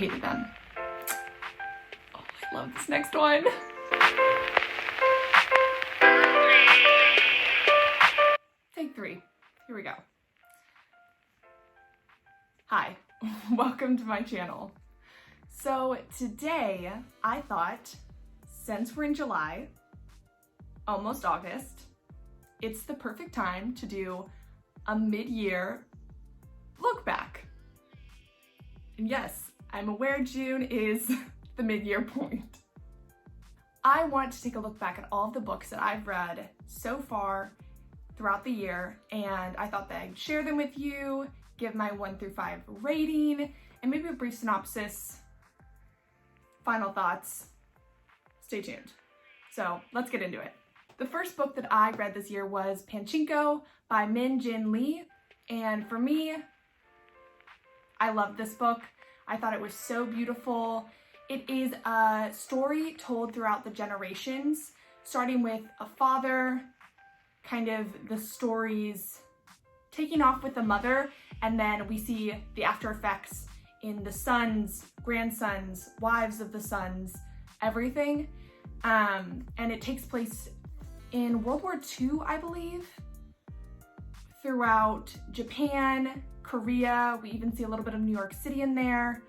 hated them. Oh, I love this next one. Take 3. Here we go. Hi, welcome to my channel. So today I thought, since we're in July, almost August, it's the perfect time to do a mid-year look back. And yes, I'm aware June is the mid-year point. I want to take a look back at all of the books that I've read so far throughout the year, and I thought that I'd share them with you, give my 1 through 5 rating, and maybe a brief synopsis, final thoughts. Stay tuned. So let's get into it. The first book that I read this year was Pachinko by Min Jin Lee, and for me, I loved this book. I thought it was so beautiful. It is a story told throughout the generations, starting with a father, kind of the stories taking off with the mother, and then we see the after effects in the sons, grandsons, wives of the sons, everything. And it takes place in World War II, I believe, throughout Japan, Korea. We even see a little bit of New York City in there.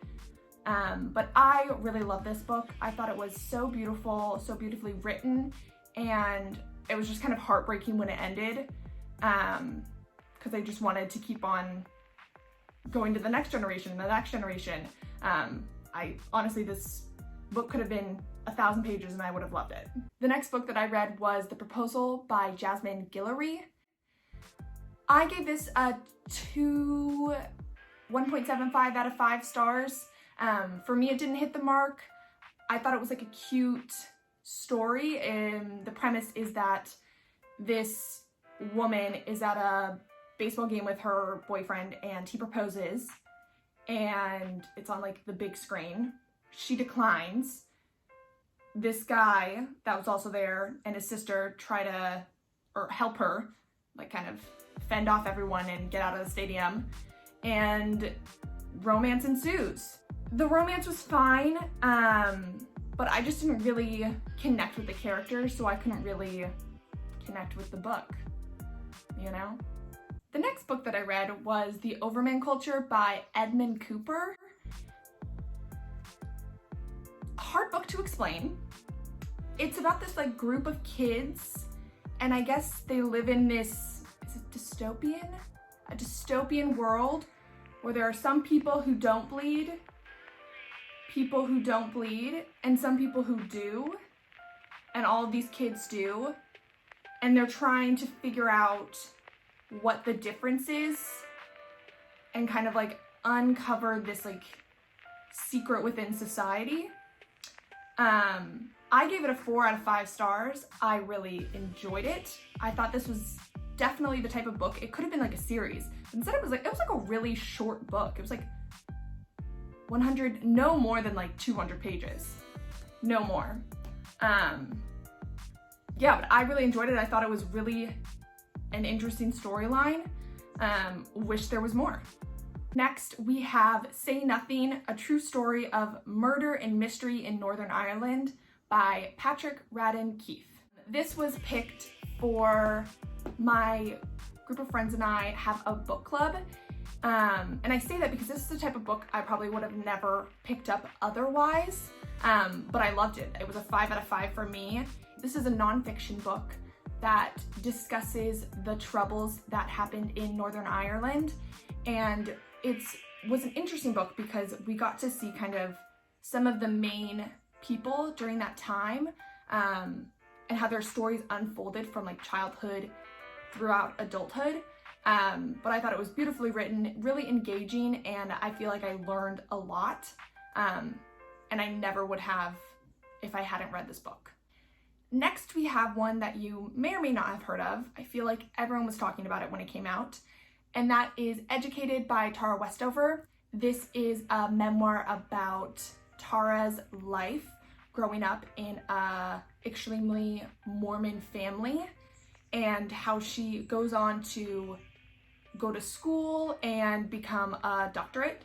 But I really love this book. I thought it was so beautiful, so beautifully written, and it was just kind of heartbreaking when it ended, because I just wanted to keep on going to the next generation and the next generation. Honestly, this book could have been 1,000 pages and I would have loved it. The next book that I read was The Proposal by Jasmine Guillory. I gave this a 1.75 out of 5 stars. For me, it didn't hit the mark. I thought it was like a cute story, and the premise is that this woman is at a baseball game with her boyfriend and he proposes, and it's on like the big screen. She declines. This guy that was also there and his sister try to help her, like kind of fend off everyone and get out of the stadium, and romance ensues. The romance was fine, but I just didn't really connect with the characters, so I couldn't really connect with the book, you know? The next book that I read was The Overman Culture by Edmund Cooper. Hard book to explain. It's about this like group of kids, and I guess they live in this, is it dystopian? A dystopian world where there are some people who don't bleed, and some people who do, and all of these kids do, and they're trying to figure out what the difference is and kind of like uncover this like secret within society. I gave it a 4 out of 5 stars. I really enjoyed it. I thought this was definitely the type of book, it could have been like a series. Instead it was like a really short book. It was like 100, no more than like 200 pages, no more. Yeah, but I really enjoyed it. I thought it was really an interesting storyline. Wish there was more. Next, we have Say Nothing, a true story of murder and mystery in Northern Ireland by Patrick Radden Keefe. This was picked for my group of friends and I have a book club. And I say that because this is the type of book I probably would have never picked up otherwise, but I loved it. It was a 5 out of 5 for me. This is a nonfiction book that discusses the troubles that happened in Northern Ireland, and it was an interesting book because we got to see kind of some of the main people during that time, and how their stories unfolded from like childhood throughout adulthood. But I thought it was beautifully written, really engaging, and I feel like I learned a lot, and I never would have if I hadn't read this book. Next, we have one that you may or may not have heard of. I feel like everyone was talking about it when it came out, and that is Educated by Tara Westover. This is a memoir about Tara's life growing up in a extremely Mormon family, and how she goes on to go to school and become a doctorate,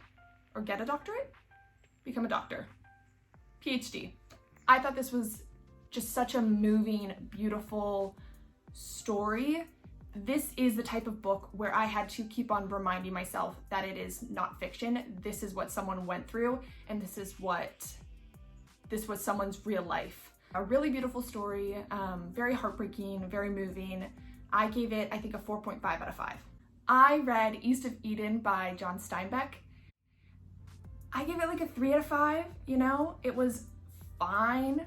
or get a doctorate, become a doctor. PhD. I thought this was just such a moving, beautiful story. This is the type of book where I had to keep on reminding myself that it is not fiction. This is what someone went through, and this was someone's real life. A really beautiful story, very heartbreaking, very moving. I gave it, I think, a 4.5 out of 5. I read East of Eden by John Steinbeck. I gave it like a 3 out of 5, you know? It was fine.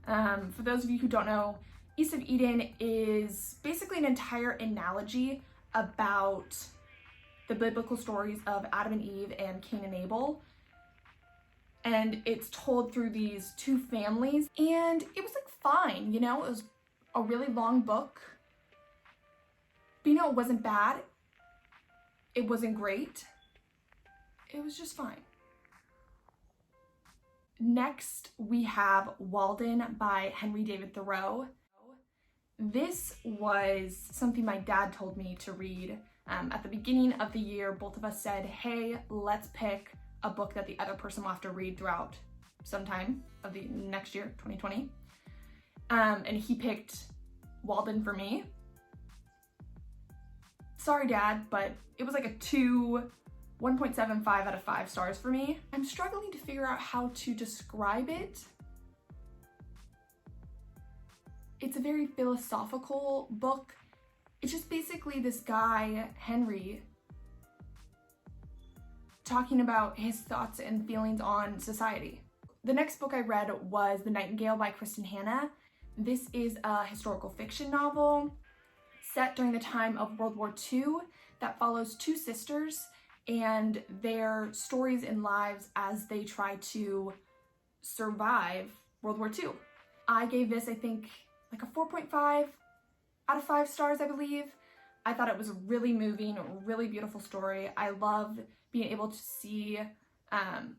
For those of you who don't know, East of Eden is basically an entire analogy about the biblical stories of Adam and Eve and Cain and Abel. And it's told through these two families, and it was like fine, you know? It was a really long book, but you know, it wasn't bad. It wasn't great. It was just fine. Next, we have Walden by Henry David Thoreau. This was something my dad told me to read. At the beginning of the year, both of us said, hey, let's pick a book that the other person will have to read throughout some time of the next year, 2020. And he picked Walden for me. Sorry, Dad, but it was like a 1.75 out of 5 stars for me. I'm struggling to figure out how to describe it. It's a very philosophical book. It's just basically this guy, Henry, talking about his thoughts and feelings on society. The next book I read was The Nightingale by Kristen Hanna. This is a historical fiction novel set during the time of World War II that follows two sisters and their stories and lives as they try to survive World War II. I gave this, I think, like a 4.5 out of 5 stars, I believe. I thought it was a really moving, really beautiful story. I loved being able to see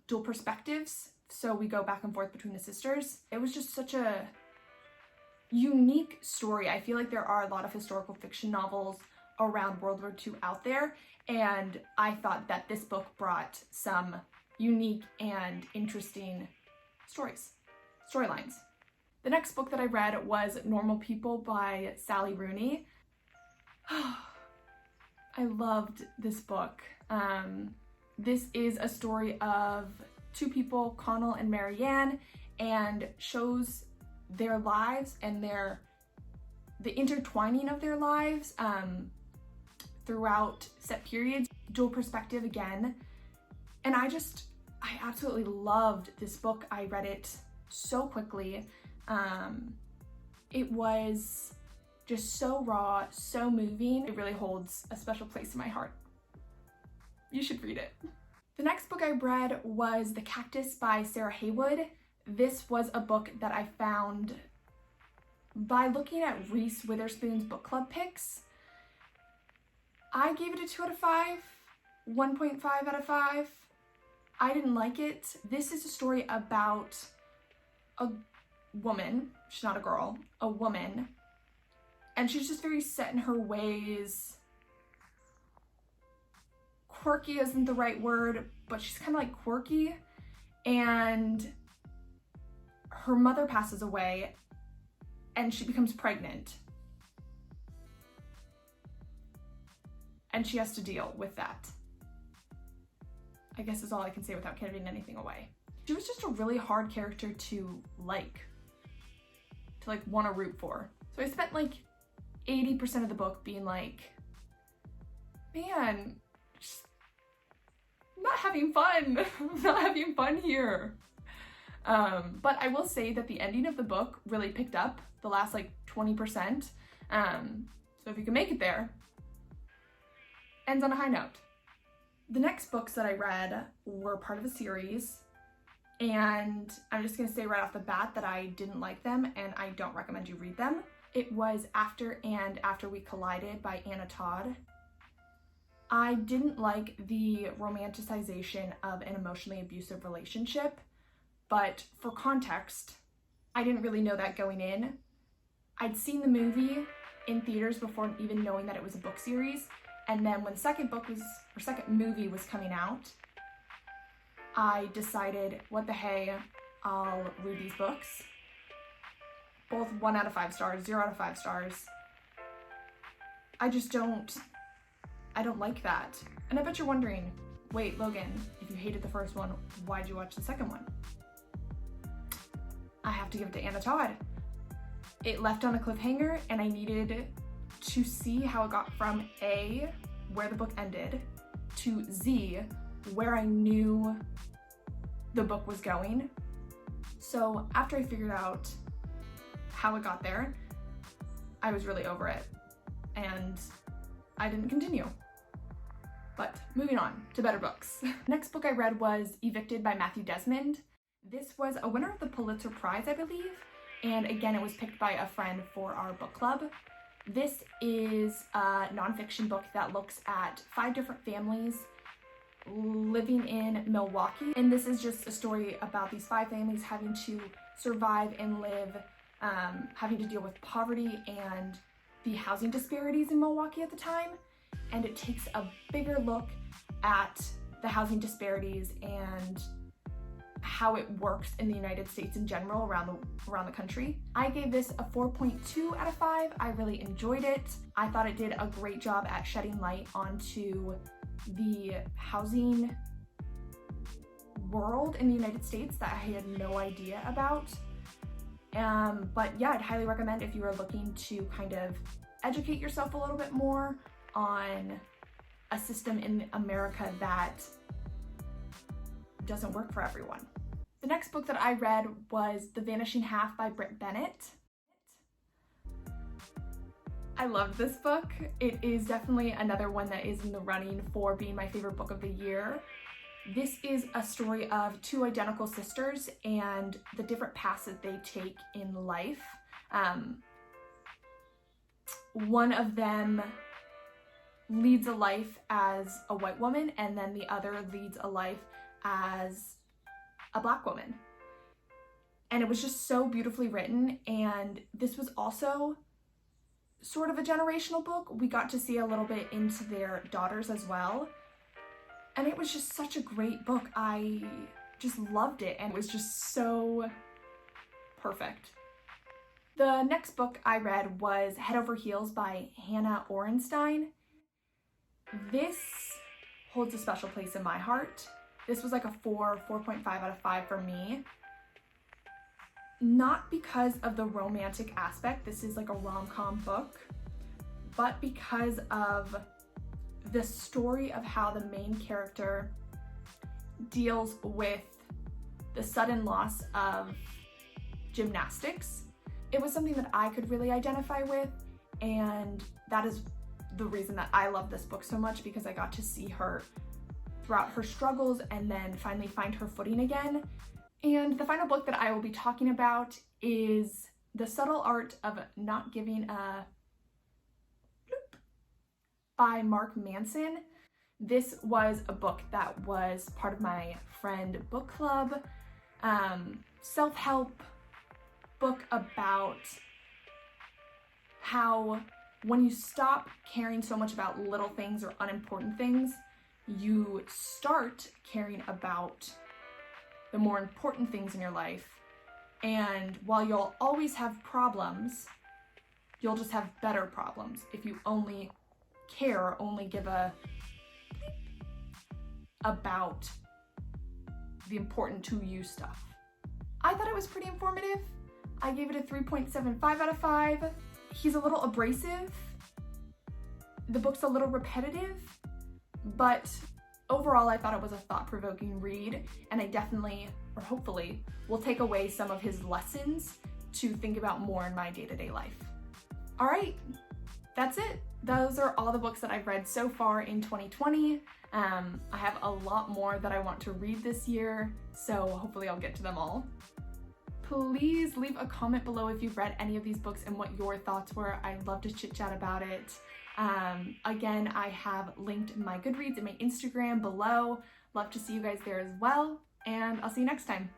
dual perspectives. So we go back and forth between the sisters. It was just such a unique story. I feel like there are a lot of historical fiction novels around World War II out there, and I thought that this book brought some unique and interesting storylines. The next book that I read was Normal People by Sally Rooney. I loved this book. This is a story of two people, Connell and Marianne, and shows their lives and the intertwining of their lives throughout set periods, dual perspective again. And I absolutely loved this book. I read it so quickly. It was just so raw, so moving. It really holds a special place in my heart. You should read it. The next book I read was The Cactus by Sarah Haywood. This was a book that I found by looking at Reese Witherspoon's book club picks. I gave it a 2 out of 5, 1.5 out of 5. I didn't like it. This is a story about a woman, she's not a girl, a woman, and she's just very set in her ways. Quirky isn't the right word, but she's kind of like quirky, and her mother passes away and she becomes pregnant. And she has to deal with that. I guess is all I can say without giving anything away. She was just a really hard character to want to root for. So I spent like 80% of the book being like, man, I'm not having fun. I'm not having fun here. But I will say that the ending of the book really picked up the last like 20%. So if you can make it there, ends on a high note. The next books that I read were part of a series, and I'm just gonna say right off the bat that I didn't like them and I don't recommend you read them. It was After and After We Collided by Anna Todd. I didn't like the romanticization of an emotionally abusive relationship, but for context, I didn't really know that going in. I'd seen the movie in theaters before even knowing that it was a book series, and then when the second movie was coming out, I decided, what the hey, I'll read these books. Both 1 out of 5 stars, 0 out of 5 stars. I don't like that. And I bet you're wondering, wait, Logan, if you hated the first one, why'd you watch the second one? I have to give it to Anna Todd. It left on a cliffhanger, and I needed to see how it got from A, where the book ended, to Z, where I knew the book was going. So after I figured out how it got there, I was really over it, and I didn't continue. But moving on to better books. Next book I read was Evicted by Matthew Desmond. This was a winner of the Pulitzer Prize, I believe, and again, it was picked by a friend for our book club. This is a nonfiction book that looks at 5 different families living in Milwaukee, and this is just a story about these 5 families having to survive and live, having to deal with poverty and the housing disparities in Milwaukee at the time. And it takes a bigger look at the housing disparities and how it works in the United States in general, around the country. I gave this a 4.2 out of 5. I really enjoyed it. I thought it did a great job at shedding light onto the housing world in the United States that I had no idea about. But yeah, I'd highly recommend if you are looking to kind of educate yourself a little bit more on a system in America that doesn't work for everyone. The next book that I read was The Vanishing Half by Britt Bennett. I loved this book. It is definitely another one that is in the running for being my favorite book of the year. This is a story of 2 identical sisters and the different paths that they take in life. One of them leads a life as a white woman, and then the other leads a life as a Black woman. And it was just so beautifully written, and this was also sort of a generational book. We got to see a little bit into their daughters as well, and it was just such a great book. I just loved it, and it was just so perfect. The next book I read was Head Over Heels by Hannah Orenstein. This holds a special place in my heart. This was like a 4.5 out of 5 for me. Not because of the romantic aspect, this is like a rom-com book, but because of the story of how the main character deals with the sudden loss of gymnastics. It was something that I could really identify with, and that is the reason that I love this book so much, because I got to see her throughout her struggles and then finally find her footing again. And the final book that I will be talking about is The Subtle Art of Not Giving a Bloop by Mark Manson. This was a book that was part of my friend book club, self-help book about how when you stop caring so much about little things or unimportant things, you start caring about the more important things in your life. And while you'll always have problems, you'll just have better problems if you only care or only give a about the important to you stuff. I thought it was pretty informative. I gave it a 3.75 out of 5. He's a little abrasive. The book's a little repetitive, but overall I thought it was a thought-provoking read, and I definitely, or hopefully, will take away some of his lessons to think about more in my day-to-day life. All right, that's it. Those are all the books that I've read so far in 2020. I have a lot more that I want to read this year, so hopefully I'll get to them all. Please leave a comment below if you've read any of these books and what your thoughts were. I'd love to chit chat about it. Again, I have linked my Goodreads and my Instagram below. Love to see you guys there as well, and I'll see you next time.